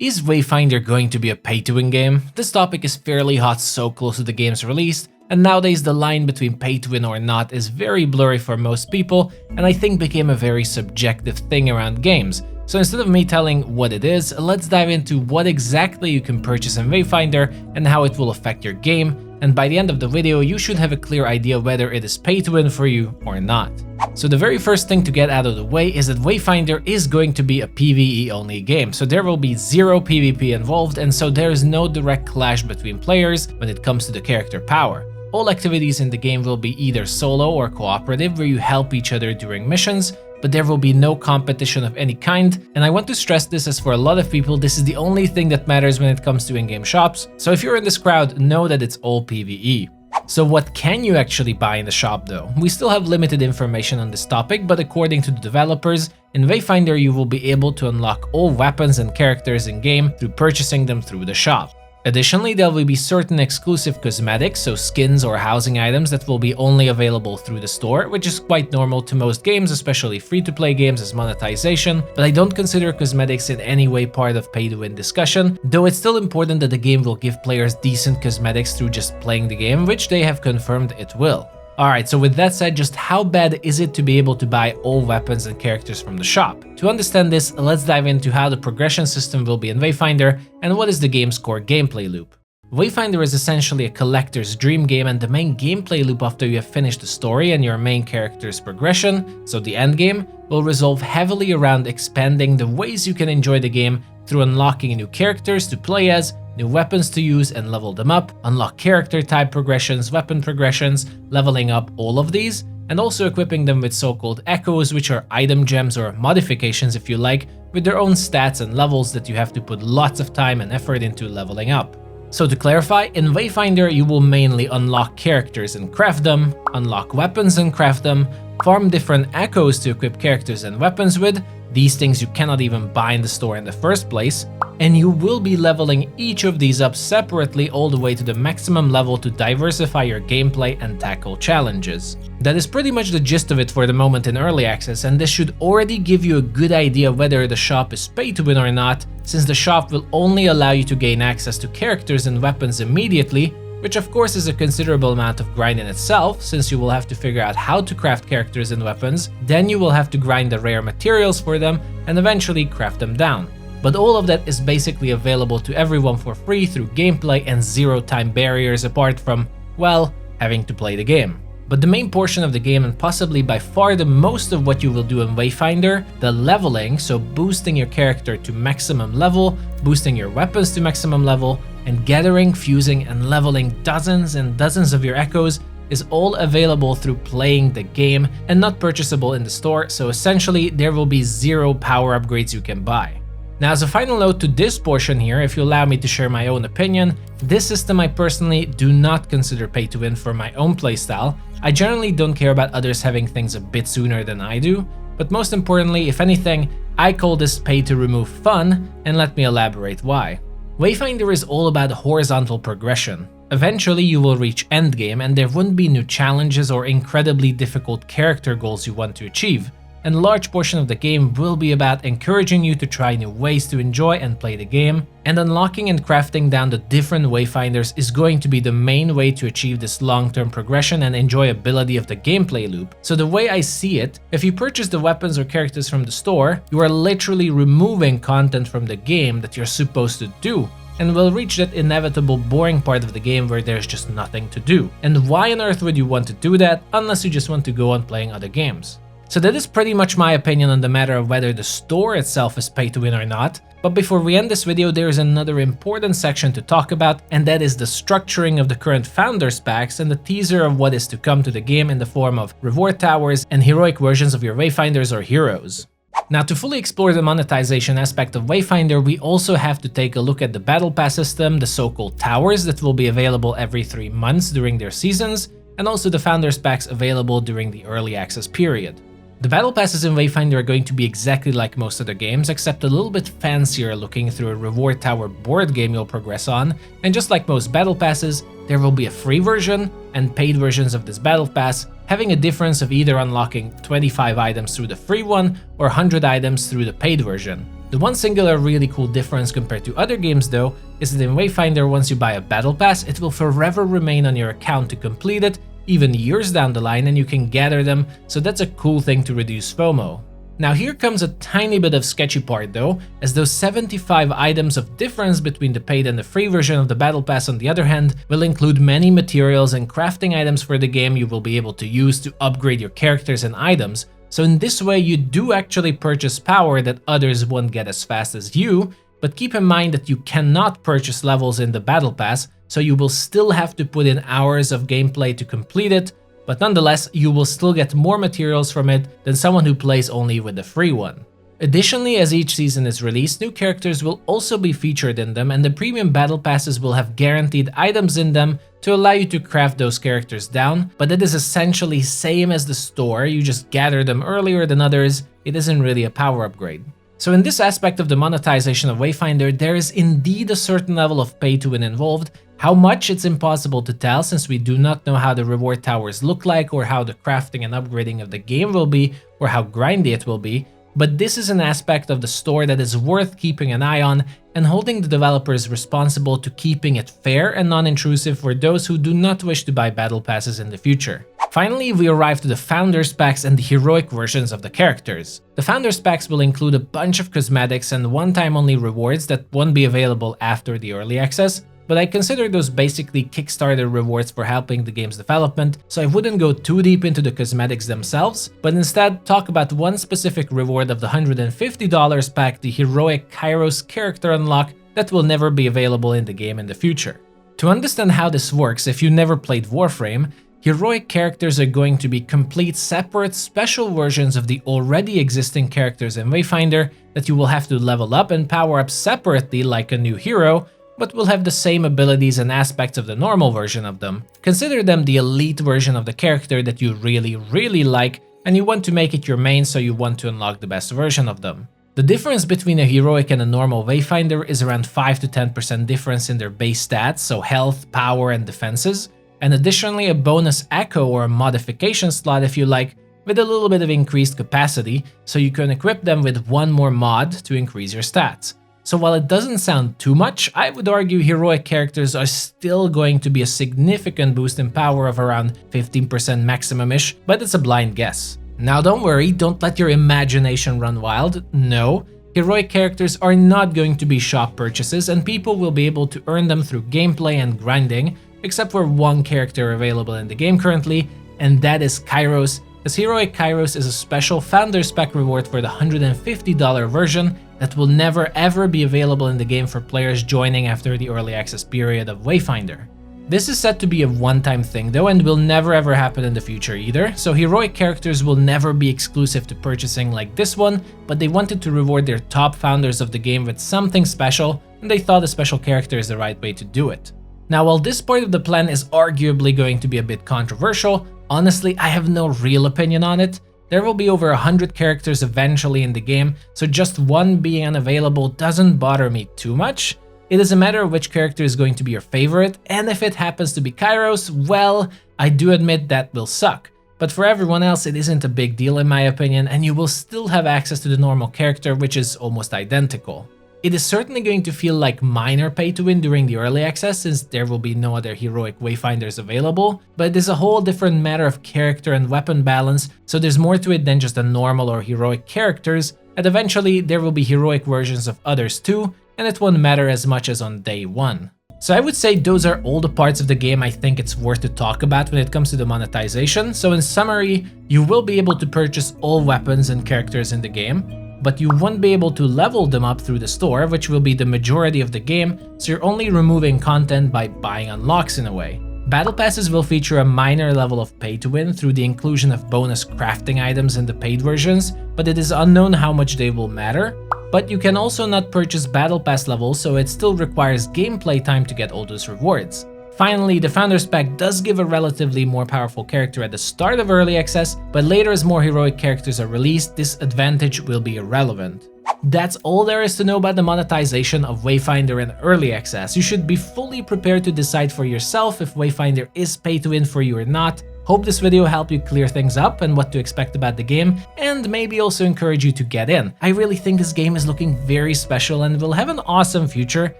Is Wayfinder going to be a pay-to-win game? This topic is fairly hot so close to the game's release, and nowadays the line between pay-to-win or not is very blurry for most people, and I think became a very subjective thing around games. So instead of me telling what it is, let's dive into what exactly you can purchase in Wayfinder and how it will affect your game, and by the end of the video you should have a clear idea whether it is pay-to-win for you or not. So the very first thing to get out of the way is that Wayfinder is going to be a PvE only game, so there will be zero PvP involved, and so there is no direct clash between players when it comes to the character power. All activities in the game will be either solo or cooperative, where you help each other during missions, but there will be no competition of any kind, and I want to stress this as for a lot of people this is the only thing that matters when it comes to in-game shops, so if you're in this crowd, know that it's all PvE. So what can you actually buy in the shop though? We still have limited information on this topic, but according to the developers, in Wayfinder you will be able to unlock all weapons and characters in-game through purchasing them through the shop. Additionally, there will be certain exclusive cosmetics, so skins or housing items that will be only available through the store, which is quite normal to most games, especially free-to-play games as monetization, but I don't consider cosmetics in any way part of pay-to-win discussion, though it's still important that the game will give players decent cosmetics through just playing the game, which they have confirmed it will. Alright, so with that said, just how bad is it to be able to buy all weapons and characters from the shop? To understand this, let's dive into how the progression system will be in Wayfinder and what is the game's core gameplay loop. Wayfinder is essentially a collector's dream game, and the main gameplay loop after you have finished the story and your main character's progression, so the end game, will revolve heavily around expanding the ways you can enjoy the game through unlocking new characters to play as, new weapons to use and level them up, unlock character type progressions, weapon progressions, leveling up all of these, and also equipping them with so-called echoes, which are item gems or modifications if you like, with their own stats and levels that you have to put lots of time and effort into leveling up. So to clarify, in Wayfinder you will mainly unlock characters and craft them, unlock weapons and craft them, farm different echoes to equip characters and weapons with, these things you cannot even buy in the store in the first place, and you will be leveling each of these up separately all the way to the maximum level to diversify your gameplay and tackle challenges. That is pretty much the gist of it for the moment in early access, and this should already give you a good idea whether the shop is pay to win or not, since the shop will only allow you to gain access to characters and weapons immediately, which of course is a considerable amount of grind in itself, since you will have to figure out how to craft characters and weapons, then you will have to grind the rare materials for them, and eventually craft them down. But all of that is basically available to everyone for free through gameplay and zero time barriers apart from, well, having to play the game. But the main portion of the game, and possibly by far the most of what you will do in Wayfinder, the leveling, so boosting your character to maximum level, boosting your weapons to maximum level, and gathering, fusing, and leveling dozens and dozens of your echoes, is all available through playing the game and not purchasable in the store, so essentially there will be zero power upgrades you can buy. Now, as a final note to this portion here, if you allow me to share my own opinion, this system I personally do not consider pay to win for my own playstyle. I generally don't care about others having things a bit sooner than I do, but most importantly, if anything, I call this pay to remove fun, and let me elaborate why. Wayfinder is all about horizontal progression. Eventually you will reach endgame and there wouldn't be new challenges or incredibly difficult character goals you want to achieve, and a large portion of the game will be about encouraging you to try new ways to enjoy and play the game, and unlocking and crafting down the different Wayfinders is going to be the main way to achieve this long-term progression and enjoyability of the gameplay loop. So the way I see it, if you purchase the weapons or characters from the store, you are literally removing content from the game that you're supposed to do, and will reach that inevitable boring part of the game where there's just nothing to do. And why on earth would you want to do that unless you just want to go on playing other games? So that is pretty much my opinion on the matter of whether the store itself is pay to win or not. But before we end this video, there is another important section to talk about, and that is the structuring of the current Founders Packs and the teaser of what is to come to the game in the form of reward towers and heroic versions of your Wayfinders or heroes. Now, to fully explore the monetization aspect of Wayfinder, we also have to take a look at the Battle Pass system, the so-called towers that will be available every 3 months during their seasons, and also the Founders Packs available during the early access period. The battle passes in Wayfinder are going to be exactly like most other games, except a little bit fancier looking through a reward tower board game you'll progress on, and just like most battle passes, there will be a free version and paid versions of this battle pass, having a difference of either unlocking 25 items through the free one or 100 items through the paid version. The one singular really cool difference compared to other games though is that in Wayfinder, once you buy a battle pass, it will forever remain on your account to complete it, even years down the line, and you can gather them, so that's a cool thing to reduce FOMO. Now here comes a tiny bit of sketchy part though, as those 75 items of difference between the paid and the free version of the battle pass on the other hand will include many materials and crafting items for the game you will be able to use to upgrade your characters and items. So in this way you do actually purchase power that others won't get as fast as you, but keep in mind that you cannot purchase levels in the battle pass, so you will still have to put in hours of gameplay to complete it, but nonetheless you will still get more materials from it than someone who plays only with the free one. Additionally, as each season is released, new characters will also be featured in them, and the premium battle passes will have guaranteed items in them to allow you to craft those characters down, but it is essentially same as the store, you just gather them earlier than others, it isn't really a power upgrade. So in this aspect of the monetization of Wayfinder, there is indeed a certain level of pay to win involved. How much, it's impossible to tell since we do not know how the reward towers look like or how the crafting and upgrading of the game will be or how grindy it will be, but this is an aspect of the store that is worth keeping an eye on and holding the developers responsible to keeping it fair and non-intrusive for those who do not wish to buy battle passes in the future. Finally, we arrive to the Founders Packs and the heroic versions of the characters. The Founders Packs will include a bunch of cosmetics and one-time only rewards that won't be available after the early access, but I consider those basically Kickstarter rewards for helping the game's development, so I wouldn't go too deep into the cosmetics themselves, but instead talk about one specific reward of the $150 pack, the heroic Kairos character unlock that will never be available in the game in the future. To understand how this works, if you never played Warframe, heroic characters are going to be complete separate special versions of the already existing characters in Wayfinder that you will have to level up and power up separately like a new hero, but will have the same abilities and aspects of the normal version of them. Consider them the elite version of the character that you really like, and you want to make it your main, so you want to unlock the best version of them. The difference between a heroic and a normal Wayfinder is around 5 to 10% difference in their base stats, so health, power, and defenses, and additionally a bonus echo or modification slot if you like, with a little bit of increased capacity, so you can equip them with one more mod to increase your stats. So while it doesn't sound too much, I would argue heroic characters are still going to be a significant boost in power of around 15% maximum-ish, but it's a blind guess. Now don't worry, don't let your imagination run wild. No, heroic characters are not going to be shop purchases, and people will be able to earn them through gameplay and grinding, except for one character available in the game currently, and that is Kairos, as heroic Kairos is a special Founders Pack reward for the $150 version that will never ever be available in the game for players joining after the early access period of Wayfinder. This is said to be a one-time thing though, and will never ever happen in the future either, so heroic characters will never be exclusive to purchasing like this one, but they wanted to reward their top founders of the game with something special, and they thought a special character is the right way to do it. Now while this part of the plan is arguably going to be a bit controversial, honestly I have no real opinion on it. There will be over 100 characters eventually in the game, so just one being unavailable doesn't bother me too much. It is a matter of which character is going to be your favorite, and if it happens to be Kairos, well, I do admit that will suck. But for everyone else it isn't a big deal in my opinion, and you will still have access to the normal character, which is almost identical. It is certainly going to feel like minor pay to win during the early access since there will be no other heroic Wayfinders available, but it is a whole different matter of character and weapon balance, so there's more to it than just the normal or heroic characters, and eventually there will be heroic versions of others too, and it won't matter as much as on day one. So I would say those are all the parts of the game I think it's worth to talk about when it comes to the monetization. So in summary, you will be able to purchase all weapons and characters in the game, but you won't be able to level them up through the store, which will be the majority of the game, so you're only removing content by buying unlocks in a way. Battle passes will feature a minor level of pay to win through the inclusion of bonus crafting items in the paid versions, but it is unknown how much they will matter. But you can also not purchase battle pass levels, so it still requires gameplay time to get all those rewards. Finally, the Founders Pack does give a relatively more powerful character at the start of early access, but later as more heroic characters are released, this advantage will be irrelevant. That's all there is to know about the monetization of Wayfinder in early access. You should be fully prepared to decide for yourself if Wayfinder is pay to win for you or not, Hope this video helped you clear things up and what to expect about the game, and maybe also encourage you to get in. I really think this game is looking very special and will have an awesome future,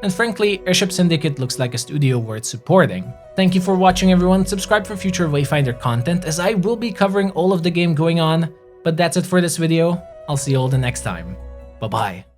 and frankly, Airship Syndicate looks like a studio worth supporting. Thank you for watching, everyone. Subscribe for future Wayfinder content, as I will be covering all of the game going on. But that's it for this video. I'll see you all the next time. Bye bye.